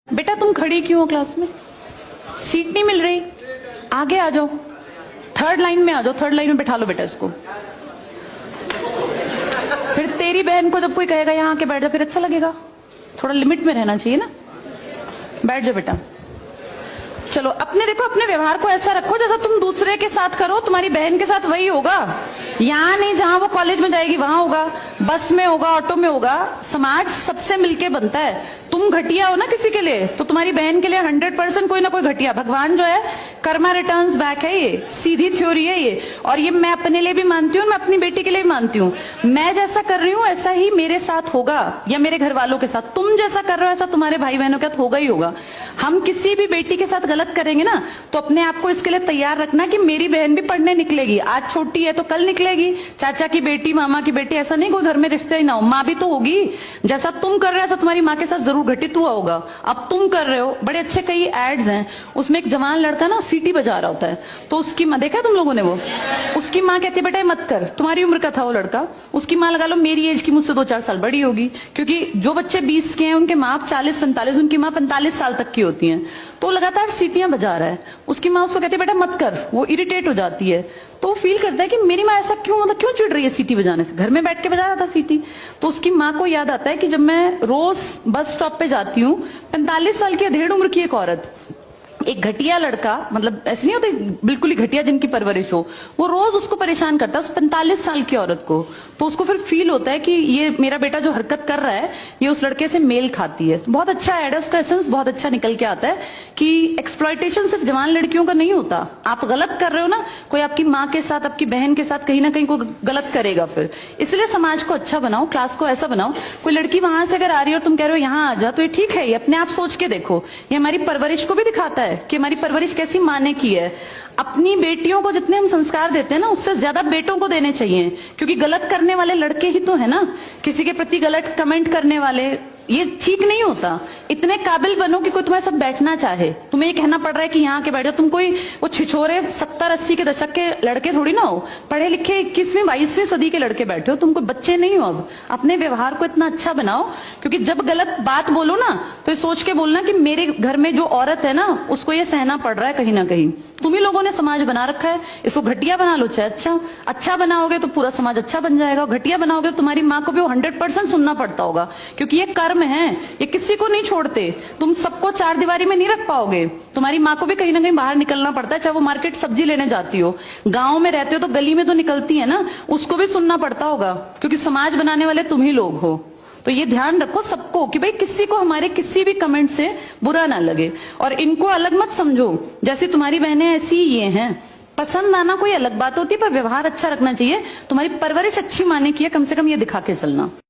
बेटा तुम खड़ी क्यों हो क्लास में? सीट नहीं मिल रही? आगे आ जाओ, थर्ड लाइन में आ जाओ, थर्ड लाइन में बैठा लो बेटा इसको। फिर तेरी बहन को जब कोई कहेगा यहाँ आके बैठ जाओ, फिर अच्छा लगेगा? थोड़ा लिमिट में रहना चाहिए ना। बैठ जाओ बेटा। चलो अपने देखो, अपने व्यवहार को ऐसा रखो जैसा तुम दूसरे के साथ करो, तुम्हारी बहन के साथ वही होगा। यहाँ नहीं, जहां वो कॉलेज में जाएगी वहां होगा, बस में होगा, ऑटो में होगा। समाज सबसे मिलके बनता है। तुम घटिया हो ना किसी के लिए, तो तुम्हारी बहन के लिए 100% कोई ना कोई घटिया। भगवान जो है कर्मा रिटर्न्स बैक है, ये सीधी थ्योरी है ये। और ये मैं अपने लिए भी मानती हूँ, मैं अपनी बेटी के लिए भी मानती हूँ। मैं जैसा कर रही हूँ ऐसा ही मेरे साथ होगा, या मेरे घर वालों के साथ। तुम जैसा कर रहे हो ऐसा तुम्हारे भाई बहनों के साथ होगा ही होगा। हम किसी भी बेटी के साथ गलत करेंगे ना, तो अपने आप को इसके लिए तैयार रखना कि मेरी बहन भी पढ़ने निकलेगी। आज छोटी है तो कल निकलेगी। चाचा की बेटी, मामा की बेटी, ऐसा नहीं कोई घर में रिश्ते ही ना हो, माँ भी तो होगी। जैसा तुम कर रहे हो ऐसा तुम्हारी माँ के साथ जरूर घटित हुआ होगा। अब तुम कर रहे हो, बड़े अच्छे कई एड्स हैं, उसमें एक जवान लड़का ना सीटी बजा रहा होता है, तो उसकी माँ, देखा तुम लोगों ने वो, उसकी माँ कहती है बेटा मत कर। तुम्हारी उम्र का था वो लड़का, उसकी माँ लगा लो मेरी एज की मुझसे 2-4 साल बड़ी होगी, क्योंकि जो बच्चे 20 के हैं उनके माँ 40-45, उनकी माँ 45 साल तक की होती है। तो लगातार सीटियां बजा रहा है, उसकी माँ उसको कहती है बेटा मत कर, वो इरिटेट हो जाती है। तो फील करता है कि मेरी माँ ऐसा क्यों, मतलब क्यों चिढ़ रही है सीटी बजाने से, घर में बैठ के बजा रहा था सीटी। तो उसकी माँ को याद आता है कि जब मैं रोज बस स्टॉप पे जाती हूँ, 45 साल की अधेड़ उम्र की एक औरत, एक घटिया लड़का, मतलब ऐसे नहीं होते बिल्कुल ही घटिया जिनकी परवरिश हो, वो रोज उसको परेशान करता है, उस 45 साल की औरत को। तो उसको फिर फील होता है कि ये मेरा बेटा जो हरकत कर रहा है ये उस लड़के से मेल खाती है। बहुत अच्छा ऐड है, उसका एसेंस बहुत अच्छा निकल के आता है कि एक्सप्लॉयटेशन सिर्फ जवान लड़कियों का नहीं होता। आप गलत कर रहे हो ना, कोई आपकी माँ के साथ, आपकी बहन के साथ कहीं ना कहीं कोई गलत करेगा फिर। इसलिए समाज को अच्छा बनाओ, क्लास को ऐसा बनाओ, कोई लड़की वहां से अगर आ रही है और तुम कह रहे हो यहाँ आ जा, तो ये ठीक है। ये अपने आप सोच के देखो, ये हमारी परवरिश को भी दिखाता है कि हमारी परवरिश कैसी माँ ने की है। अपनी बेटियों को जितने हम संस्कार देते हैं ना, उससे ज्यादा बेटों को देने चाहिए, क्योंकि गलत करने वाले लड़के ही तो है ना, किसी के प्रति गलत कमेंट करने वाले। ये ठीक नहीं होता। इतने काबिल बनो कि कोई तुम्हारे साथ बैठना चाहे। तुम्हें ये कहना पड़ रहा है कि यहाँ के बैठो, तुम कोई वो छिछोरे 70-80 के दशक के लड़के थोड़ी ना हो, पढ़े लिखे 21वीं-22वीं सदी के लड़के बैठे हो। तुम कोई बच्चे नहीं हो। अब अपने व्यवहार को इतना अच्छा बनाओ, क्योंकि जब गलत बात बोलो ना तो ये सोच के बोलना कि मेरे घर में जो औरत है ना उसको ये सहना पड़ रहा है कहीं ना कहीं। तुम ही लोगों ने समाज बना रखा है, इसको घटिया बना लो चाहे अच्छा बनाओगे तो पूरा समाज अच्छा बन जाएगा। घटिया बनाओगे तो तुम्हारी माँ को भी 100% सुनना पड़ता होगा, क्योंकि ये कर्म है, ये किसी को नहीं छोड़ते। तुम सबको चार दीवारी में नहीं रख पाओगे। तुम्हारी माँ को भी कहीं ना कहीं बाहर निकलना पड़ता है, चाहे वो मार्केट सब्जी लेने जाती हो, गांव में रहते हो तो गली में तो निकलती है ना, उसको भी सुनना पड़ता होगा, क्योंकि समाज बनाने वाले तुम ही लोग हो। तो ये ध्यान रखो सबको कि भाई किसी को हमारे किसी भी कमेंट से बुरा ना लगे, और इनको अलग मत समझो। जैसी तुम्हारी बहनें ऐसी ये हैं। पसंद आना कोई अलग बात होती है, पर व्यवहार अच्छा रखना चाहिए। तुम्हारी परवरिश अच्छी माने की है, कम से कम ये दिखा के चलना।